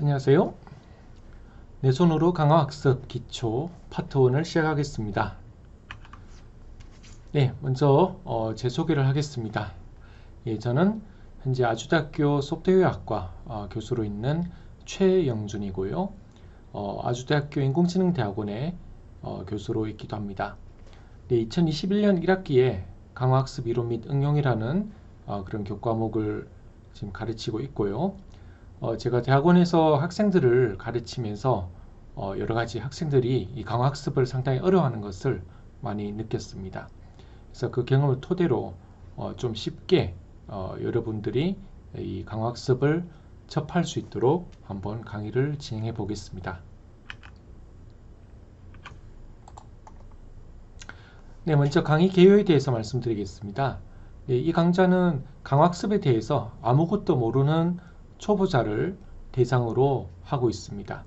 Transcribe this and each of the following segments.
안녕하세요. 내 손으로 강화학습 기초 파트 1을 시작하겠습니다. 네, 먼저 제 소개를 하겠습니다. 저는 현재 아주대학교 소프트웨어학과 교수로 있는 최영준이고요. 아주대학교 인공지능대학원의 교수로 있기도 합니다. 네, 2021년 1학기에 강화학습 이론 및 응용이라는 그런 교과목을 지금 가르치고 있고요. 제가 대학원에서 학생들을 가르치면서 여러 가지 학생들이 이 강화학습을 상당히 어려워하는 것을 많이 느꼈습니다. 그래서 그 경험을 토대로 좀 쉽게 여러분들이 이 강화학습을 접할 수 있도록 한번 강의를 진행해 보겠습니다. 네, 먼저 강의 개요에 대해서 말씀드리겠습니다. 네, 이 강좌는 강화학습에 대해서 아무것도 모르는 초보자를 대상으로 하고 있습니다.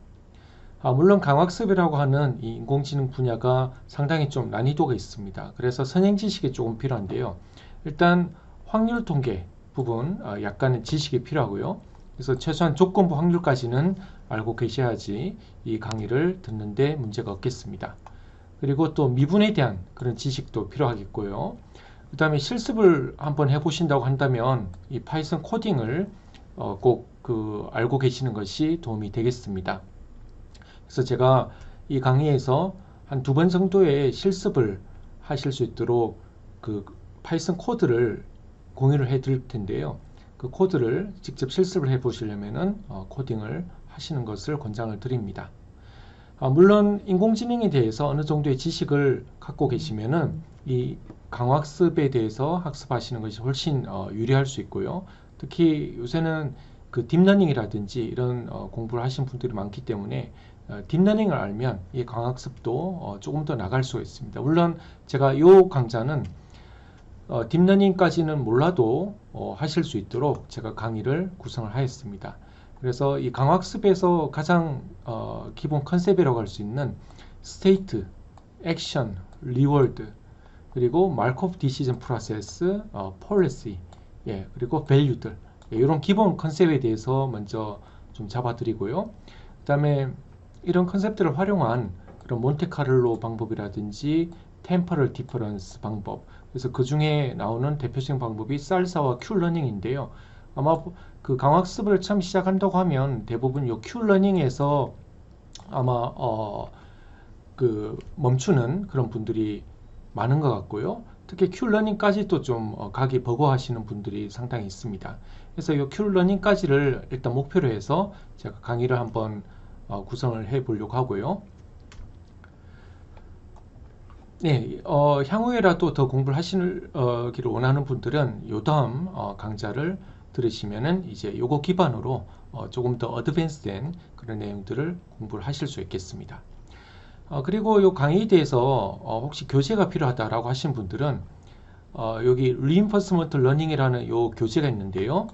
물론 강학습이라고 하는 이 인공지능 분야가 상당히 좀 난이도가 있습니다. 그래서 선행 지식이 조금 필요한데요. 일단 확률 통계 부분 약간의 지식이 필요하고요. 그래서 최소한 조건부 확률까지는 알고 계셔야지 이 강의를 듣는데 문제가 없겠습니다. 그리고 또 미분에 대한 그런 지식도 필요하겠고요. 그 다음에 실습을 한번 해보신다고 한다면 이 파이썬 코딩을 꼭 알고 계시는 것이 도움이 되겠습니다. 그래서 제가 이 강의에서 한 2번 정도의 실습을 하실 수 있도록 그 파이썬 코드를 공유를 해 드릴 텐데요. 그 코드를 직접 실습을 해 보시려면은 코딩을 하시는 것을 권장을 드립니다. 물론 인공지능에 대해서 어느 정도의 지식을 갖고 계시면은 이 강학습에 대해서 학습하시는 것이 훨씬 유리할 수 있고요. 특히 요새는 그 딥러닝이라든지 이런 공부를 하신 분들이 많기 때문에 딥러닝을 알면 이 강학습도 조금 더 나갈 수가 있습니다. 물론 제가 이 강좌는 딥러닝까지는 몰라도 하실 수 있도록 제가 강의를 구성을 하였습니다. 그래서 이 강학습에서 가장 기본 컨셉이라고 할 수 있는 스테이트, 액션, 리워드, 그리고 마르코프 디시전 프로세스, 폴리시, 그리고 밸류들, 이런 기본 컨셉에 대해서 먼저 좀 잡아드리고요. 그 다음에 이런 컨셉들을 활용한 그런 몬테카를로 방법이라든지 템퍼럴 디퍼런스 방법, 그래서 그 중에 나오는 대표적인 방법이 살사와 큐러닝인데요. 아마 그 강학습을 처음 시작한다고 하면 대부분 요 큐러닝에서 아마 그 멈추는 그런 분들이 많은 것 같고요. 특히 큐러닝까지도 좀 가기 버거워하시는 분들이 상당히 있습니다. 그래서 이 큐러닝까지를 일단 목표로 해서 제가 강의를 한번 구성을 해 보려고 하고요. 네, 향후에라도 더 공부를 하시기를 원하는 분들은 요 다음 강좌를 들으시면은 이제 요거 기반으로 조금 더 어드밴스된 그런 내용들을 공부를 하실 수 있겠습니다. 그리고 요 강의에 대해서 혹시 교재가 필요하다라고 하신 분들은 여기 Reinforcement Learning이라는 요 교재가 있는데요.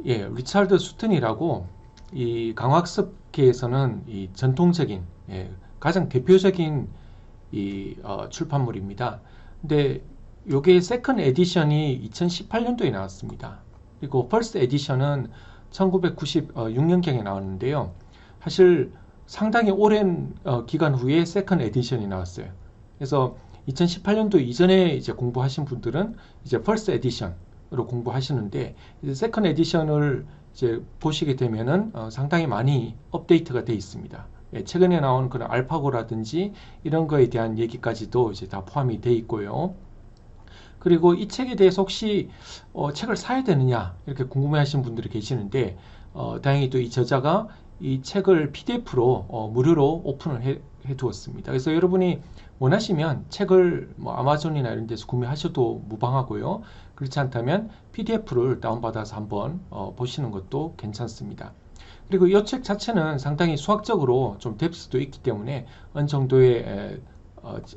리차드 수튼이라고 이 강학습계에서는 이 전통적인 가장 대표적인 이 출판물입니다. 근데 요게 세컨 에디션이 2018년도에 나왔습니다. 그리고 퍼스트 에디션은 1996년경에 나왔는데요. 사실 상당히 오랜 기간 후에 세컨 에디션이 나왔어요. 그래서 2018년도 이전에 이제 공부하신 분들은 이제 퍼스트 에디션으로 공부하시는데 이제 세컨 에디션을 이제 보시게 되면은 상당히 많이 업데이트가 되어 있습니다. 최근에 나온 그런 알파고라든지 이런 거에 대한 얘기까지도 이제 다 포함이 되어 있고요. 그리고 이 책에 대해서 혹시 책을 사야 되느냐 이렇게 궁금해하시는 분들이 계시는데 다행히 또 이 저자가 이 책을 PDF로 무료로 오픈을 해 두었습니다. 그래서 여러분이 원하시면 책을 뭐 아마존이나 이런 데서 구매하셔도 무방하고요. 그렇지 않다면 PDF를 다운받아서 한번 보시는 것도 괜찮습니다. 그리고 이 책 자체는 상당히 수학적으로 좀 뎁스도 있기 때문에 어느 정도의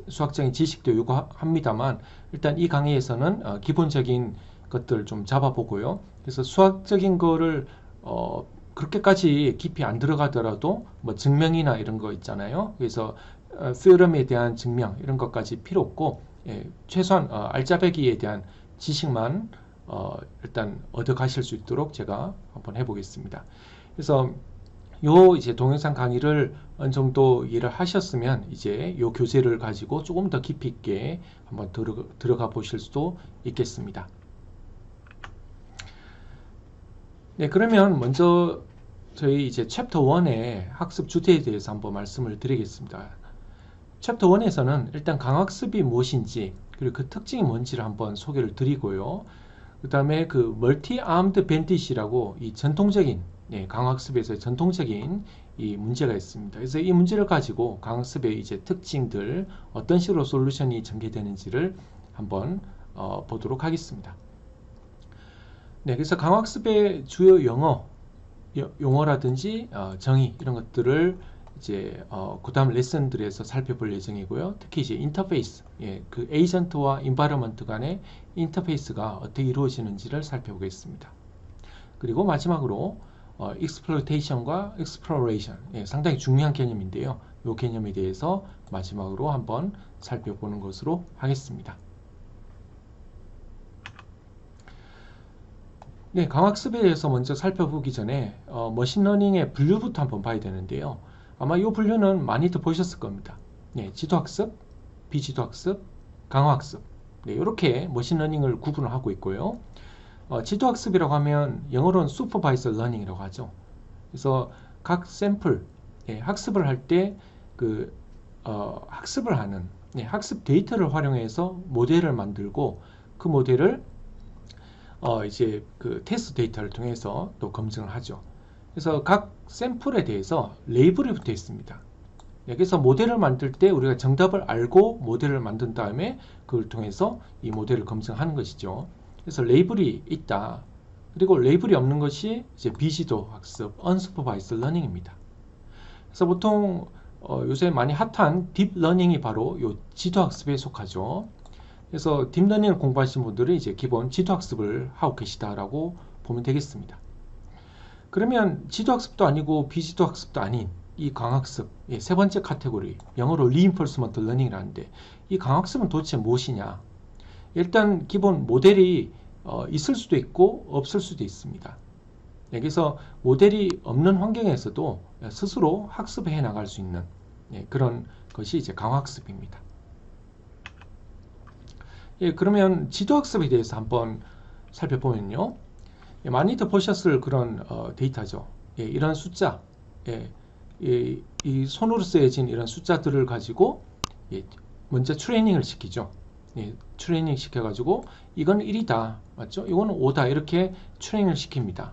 수학적인 지식도 요구합니다만 일단 이 강의에서는 기본적인 것들 좀 잡아보고요. 그래서 수학적인 거를 그렇게까지 깊이 안 들어가더라도 뭐 증명이나 이런 거 있잖아요. 그래서 theorem에 대한 증명 이런 것까지 필요 없고 최소한 알짜배기에 대한 지식만 일단 얻어 가실 수 있도록 제가 한번 해보겠습니다. 그래서 요 이제 동영상 강의를 어느 정도 이해를 하셨으면 이제 요 교재를 가지고 조금 더 깊이 있게 한번 들어가 보실 수도 있겠습니다. 네, 그러면 먼저 저희 이제 챕터 1의 학습 주제에 대해서 한번 말씀을 드리겠습니다. 챕터 1에서는 일단 강학습이 무엇인지 그리고 그 특징이 뭔지를 한번 소개를 드리고요. 그 다음에 그 멀티 아임드 밴딧이라고 이 전통적인 강학습에서의 전통적인 이 문제가 있습니다. 그래서 이 문제를 가지고 강학습의 이제 특징들 어떤 식으로 솔루션이 전개되는지를 한번 보도록 하겠습니다. 네, 그래서 강학습의 주요 용어라든지 정의 이런 것들을 이제 그 다음 레슨들에서 살펴볼 예정이고요. 특히 이제 인터페이스, 그 에이전트와 인바이러먼트 간의 인터페이스가 어떻게 이루어지는지를 살펴보겠습니다. 그리고 마지막으로 exploitation과 exploration, 상당히 중요한 개념인데요. 이 개념에 대해서 마지막으로 한번 살펴보는 것으로 하겠습니다. 네, 강학습에 대해서 먼저 살펴보기 전에 머신러닝의 분류부터 한번 봐야 되는데요. 아마 이 분류는 많이들 보셨을 겁니다. 네, 지도학습, 비지도학습, 강화학습, 네, 이렇게 머신러닝을 구분을 하고 있고요. 지도학습이라고 하면 영어로는 supervised learning이라고 하죠. 그래서 각 샘플, 학습을 할 때 그 학습을 하는 학습 데이터를 활용해서 모델을 만들고 그 모델을 이제 그 테스트 데이터를 통해서 또 검증을 하죠. 그래서 각 샘플에 대해서 레이블이 붙어 있습니다. 그래서 모델을 만들 때 우리가 정답을 알고 모델을 만든 다음에 그걸 통해서 이 모델을 검증하는 것이죠. 그래서 레이블이 있다. 그리고 레이블이 없는 것이 이제 비지도 학습, unsupervised learning입니다. 그래서 보통 요새 많이 핫한 딥러닝이 바로 요 지도 학습에 속하죠. 그래서 딥러닝을 공부하시는 분들은 이제 기본 지도학습을 하고 계시다라고 보면 되겠습니다. 그러면 지도학습도 아니고 비지도학습도 아닌 이 강학습, 세 번째 카테고리, 영어로 reinforcement learning이라는데 이 강학습은 도대체 무엇이냐? 일단 기본 모델이 있을 수도 있고 없을 수도 있습니다. 그래서 모델이 없는 환경에서도 스스로 학습해 나갈 수 있는 그런 것이 이제 강학습입니다. 그러면 지도학습에 대해서 한번 살펴보면요. 많이들 보셨을 그런 데이터죠. 이런 숫자, 이 손으로 쓰여진 이런 숫자들을 가지고 먼저 트레이닝을 시키죠. 트레이닝 시켜가지고 이건 1이다, 맞죠? 이거는 5다 이렇게 트레이닝을 시킵니다.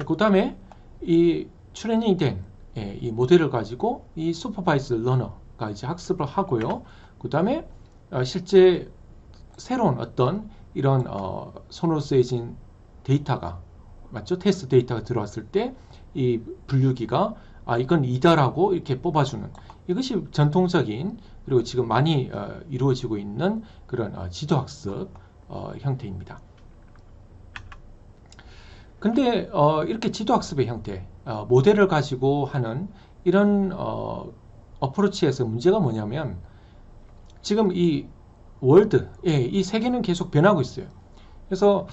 그 다음에 이 트레이닝 된 이 모델을 가지고 이 슈퍼바이즈 러너가 이제 학습을 하고요. 그 다음에 실제 새로운 어떤 이런 손으로 쓰여진 데이터가 맞죠? 테스트 데이터가 들어왔을 때 이 분류기가 이건 2다라고 이렇게 뽑아주는 이것이 전통적인 그리고 지금 많이 이루어지고 있는 그런 지도학습 형태입니다. 근데 이렇게 지도학습의 형태, 모델을 가지고 하는 이런 어프로치에서 문제가 뭐냐면 지금 이 월드, 이 세계는 계속 변하고 있어요. 그래서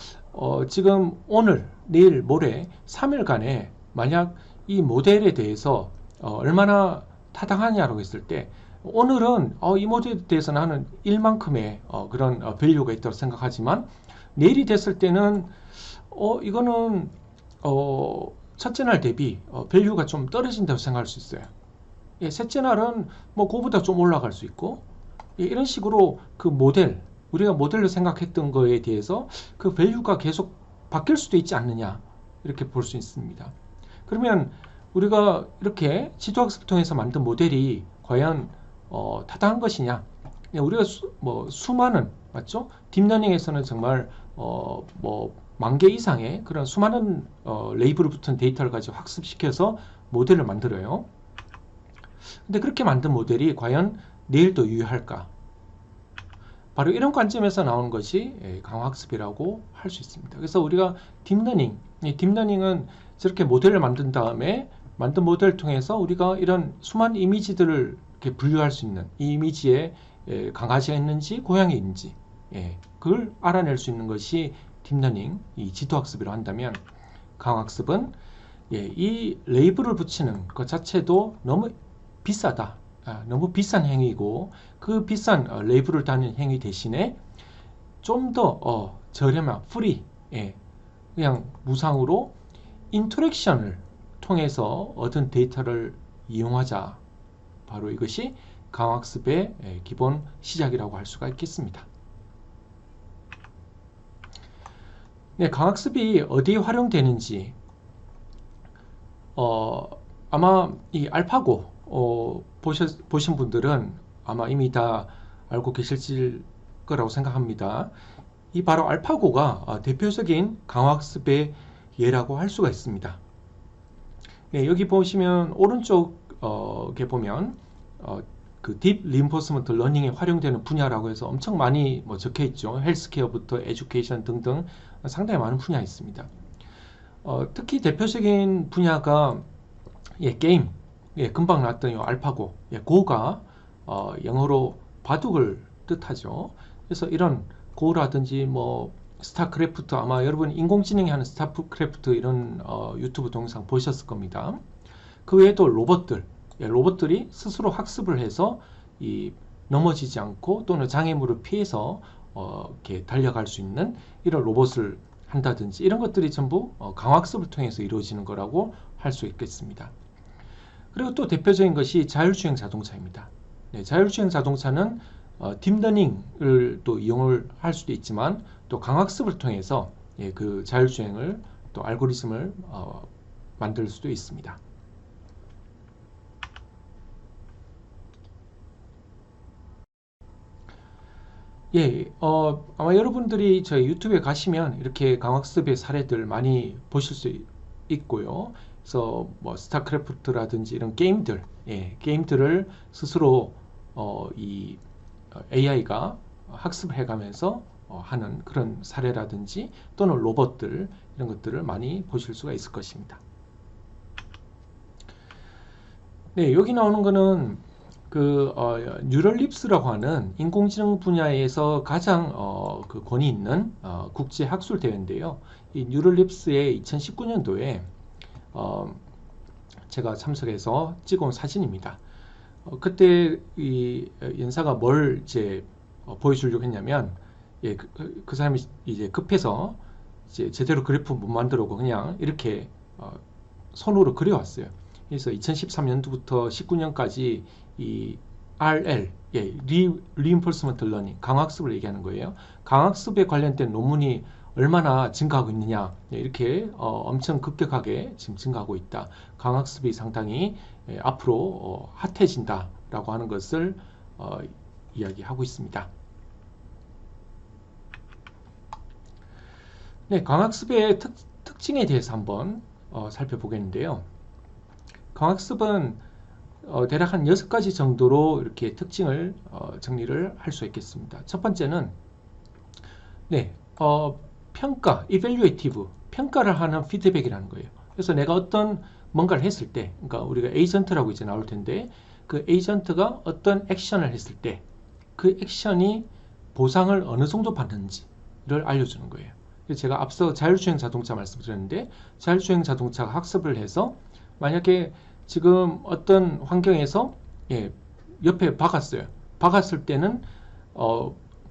지금 오늘, 내일, 모레 3일간에 만약 이 모델에 대해서 얼마나 타당하냐라고 했을 때 오늘은 이 모델에 대해서 나는 1만큼의 그런 밸류가 있다고 생각하지만 내일이 됐을 때는 이거는 첫째 날 대비 밸류가 좀 떨어진다고 생각할 수 있어요. 셋째 날은 뭐 그거보다 좀 올라갈 수 있고 이런 식으로 그 모델, 우리가 모델로 생각했던 거에 대해서 그 밸류가 계속 바뀔 수도 있지 않느냐 이렇게 볼 수 있습니다. 그러면 우리가 이렇게 지도학습을 통해서 만든 모델이 과연 타당한 것이냐? 우리가 수많은, 맞죠? 딥러닝에서는 정말 뭐 10,000개 이상의 그런 수많은 레이블을 붙은 데이터를 가지고 학습시켜서 모델을 만들어요. 근데 그렇게 만든 모델이 과연 내일도 유효할까? 바로 이런 관점에서 나오는 것이 강화학습이라고 할 수 있습니다. 그래서 우리가 딥러닝, 딥러닝은 저렇게 모델을 만든 다음에 만든 모델을 통해서 우리가 이런 수많은 이미지들을 이렇게 분류할 수 있는 이 이미지에 강아지가 있는지 고양이 있는지 그걸 알아낼 수 있는 것이 딥러닝, 이 지도학습이라고 한다면 강화학습은 이 레이블을 붙이는 것 자체도 너무 비싸다. 너무 비싼 행위고 그 비싼 레이블을 다는 행위 대신에 좀 더 저렴한 프리, 그냥 무상으로 인터랙션을 통해서 얻은 데이터를 이용하자. 바로 이것이 강학습의 기본 시작이라고 할 수가 있겠습니다. 네, 강학습이 어디에 활용되는지 아마 이 알파고 보신 분들은 아마 이미 다 알고 계실 거라고 생각합니다. 이 바로 알파고가 대표적인 강학습의 예라고 할 수가 있습니다. 네, 여기 보시면 오른쪽에 보면 그 딥 리인포스먼트 러닝에 활용되는 분야라고 해서 엄청 많이 적혀 있죠. 헬스케어부터 에듀케이션 등등 상당히 많은 분야 있습니다. 특히 대표적인 분야가 게임, 금방 나왔던 이 알파고, 고가 영어로 바둑을 뜻하죠. 그래서 이런 고라든지 스타크래프트, 아마 여러분 인공지능이 하는 스타크래프트 이런 유튜브 동영상 보셨을 겁니다. 그 외에도 로봇들이 스스로 학습을 해서 넘어지지 않고 또는 장애물을 피해서 이렇게 달려갈 수 있는 이런 로봇을 한다든지 이런 것들이 전부 강학습을 통해서 이루어지는 거라고 할 수 있겠습니다. 그리고 또 대표적인 것이 자율주행 자동차입니다. 네, 자율주행 자동차는 딥러닝을 또 이용을 할 수도 있지만 또 강학습을 통해서 그 자율주행을 또 알고리즘을 만들 수도 있습니다. 아마 여러분들이 저희 유튜브에 가시면 이렇게 강학습의 사례들 많이 보실 수 있고요. 그래서 스타크래프트라든지 이런 게임들을 스스로 이 AI가 학습을 해가면서 하는 그런 사례라든지 또는 로봇들 이런 것들을 많이 보실 수가 있을 것입니다. 네, 여기 나오는 거는 그 뉴럴립스라고 하는 인공지능 분야에서 가장 그 권위 있는 국제 학술 대회인데요. 이 뉴럴립스의 2019년도에 제가 참석해서 찍어온 사진입니다. 그때 이 연사가 뭘 이제 보여주려고 했냐면, 그 사람이 이제 급해서 이제 제대로 그래프 못 만들고 그냥 이렇게 손으로 그려왔어요. 그래서 2013년도부터 19년까지 이 RL, Reinforcement Learning, 강학습을 얘기하는 거예요. 강학습에 관련된 논문이 얼마나 증가하고 있느냐, 이렇게 엄청 급격하게 지금 증가하고 있다. 강학습이 상당히 앞으로 핫해진다라고 하는 것을 이야기하고 있습니다. 네, 강학습의 특징에 대해서 한번 살펴보겠는데요. 강학습은 대략 한 6가지 정도로 이렇게 특징을 정리를 할 수 있겠습니다. 첫 번째는 평가, evaluative, 평가를 하는 피드백이라는 거예요. 그래서 내가 어떤 뭔가를 했을 때, 그러니까 우리가 에이전트라고 이제 나올 텐데, 그 에이전트가 어떤 액션을 했을 때 그 액션이 보상을 어느 정도 받는지를 알려주는 거예요. 그래서 제가 앞서 자율주행 자동차 말씀드렸는데, 자율주행 자동차가 학습을 해서 만약에 지금 어떤 환경에서 옆에 박았어요. 박았을 때는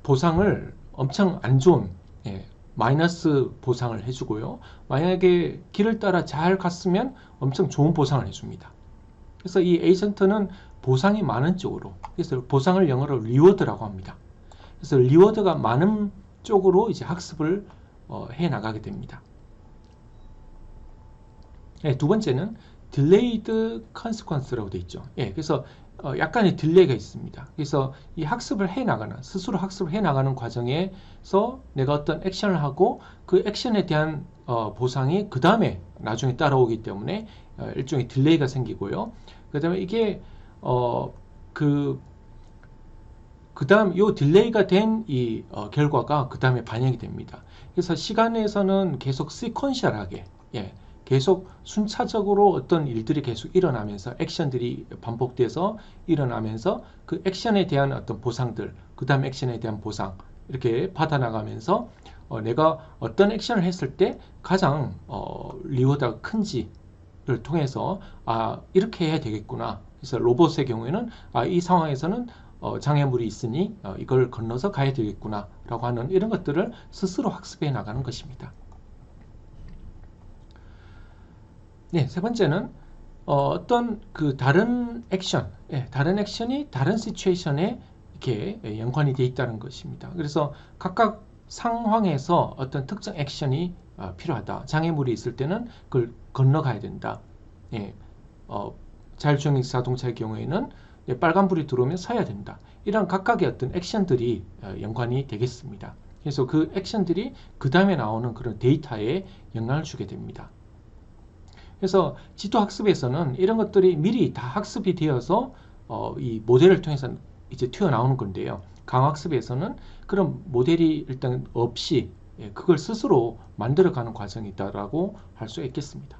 보상을 엄청 안 좋은 마이너스 보상을 해주고요. 만약에 길을 따라 잘 갔으면 엄청 좋은 보상을 해줍니다. 그래서 이 에이전트는 보상이 많은 쪽으로, 그래서 보상을 영어로 리워드라고 합니다. 그래서 리워드가 많은 쪽으로 이제 학습을 해 나가게 됩니다. 두 번째는 delayed consequence라고 되어 있죠. 그래서 약간의 딜레이가 있습니다. 그래서 이 학습을 해 나가는, 스스로 학습을 해 나가는 과정에서 내가 어떤 액션을 하고 그 액션에 대한 보상이 그 다음에 나중에 따라오기 때문에 일종의 딜레이가 생기고요. 그 다음에 이게 그 다음 요 딜레이가 된 이 결과가 그 다음에 반영이 됩니다. 그래서 시간에서는 계속 시퀀셜하게 계속 순차적으로 어떤 일들이 계속 일어나면서 액션들이 반복돼서 일어나면서 그 액션에 대한 어떤 보상들, 그 다음 액션에 대한 보상 이렇게 받아나가면서 내가 어떤 액션을 했을 때 가장 리워드가 큰지 통해서 이렇게 해야 되겠구나. 그래서 로봇의 경우에는 이 상황에서는 장애물이 있으니 이걸 건너서 가야 되겠구나 라고 하는 이런 것들을 스스로 학습해 나가는 것입니다. 네, 세 번째는 어떤 그 다른 액션이 다른 시츄에이션에 이렇게 연관이 되어 있다는 것입니다. 그래서 각각 상황에서 어떤 특정 액션이 필요하다. 장애물이 있을 때는 그걸 건너가야 된다. 자율주행 자동차의 경우에는 빨간불이 들어오면 서야 된다. 이런 각각의 어떤 액션들이 연관이 되겠습니다. 그래서 그 액션들이 그 다음에 나오는 그런 데이터에 영향을 주게 됩니다. 그래서 지도학습에서는 이런 것들이 미리 다 학습이 되어서 이 모델을 통해서 이제 튀어나오는 건데요. 강학습에서는 그런 모델이 일단 없이 그걸 스스로 만들어가는 과정이 있다라고 할 수 있겠습니다.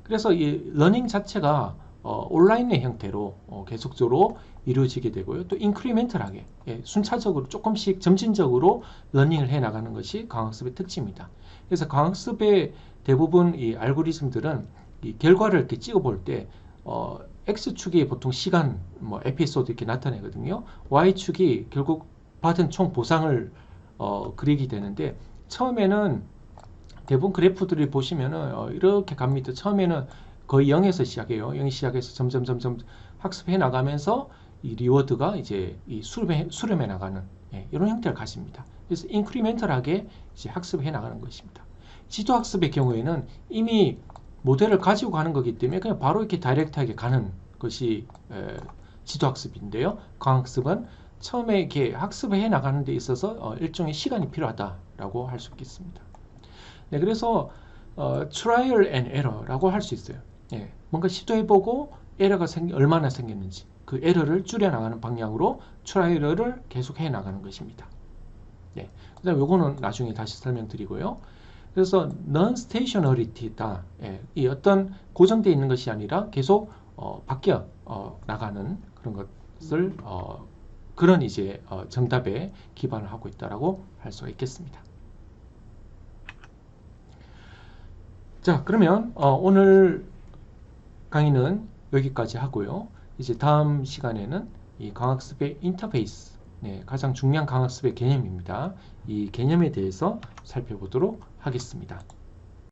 그래서 이 러닝 자체가 온라인의 형태로 계속적으로 이루어지게 되고요. 또 인크리멘털하게 순차적으로 조금씩 점진적으로 러닝을 해 나가는 것이 강학습의 특징입니다. 그래서 강학습의 대부분 이 알고리즘들은 이 결과를 이렇게 찍어 볼 때 X축이 보통 시간, 에피소드 이렇게 나타내거든요. Y축이 결국 받은 총 보상을 그리게 되는데, 처음에는 대부분 그래프들을 보시면은 이렇게 갑니다. 처음에는 거의 0에서 시작해요. 0이 시작해서 점점 학습해 나가면서 이 리워드가 이제 이 수렴해 나가는 이런 형태를 가집니다. 그래서 인크리멘털하게 이제 학습해 나가는 것입니다. 지도학습의 경우에는 이미 모델을 가지고 가는 거기 때문에 그냥 바로 이렇게 다이렉트하게 가는 것이 지도학습인데요. 강학습은 처음에 이렇게 학습을 해 나가는 데 있어서 일종의 시간이 필요하다라고 할 수 있겠습니다. 네, 그래서 trial and error라고 할 수 있어요. 뭔가 시도해보고 에러가 얼마나 생겼는지 그 에러를 줄여나가는 방향으로 트라이얼을 계속 해 나가는 것입니다. 그 다음에 요거는 나중에 다시 설명드리고요. 그래서 non-stationarity다. 이 어떤 고정되어 있는 것이 아니라 계속 바뀌어 나가는 그런 것을 그런 이제 정답에 기반을 하고 있다라고 할 수가 있겠습니다. 자, 그러면 오늘 강의는 여기까지 하고요. 이제 다음 시간에는 이 강학습의 인터페이스, 가장 중요한 강학습의 개념입니다. 이 개념에 대해서 살펴보도록 하겠습니다.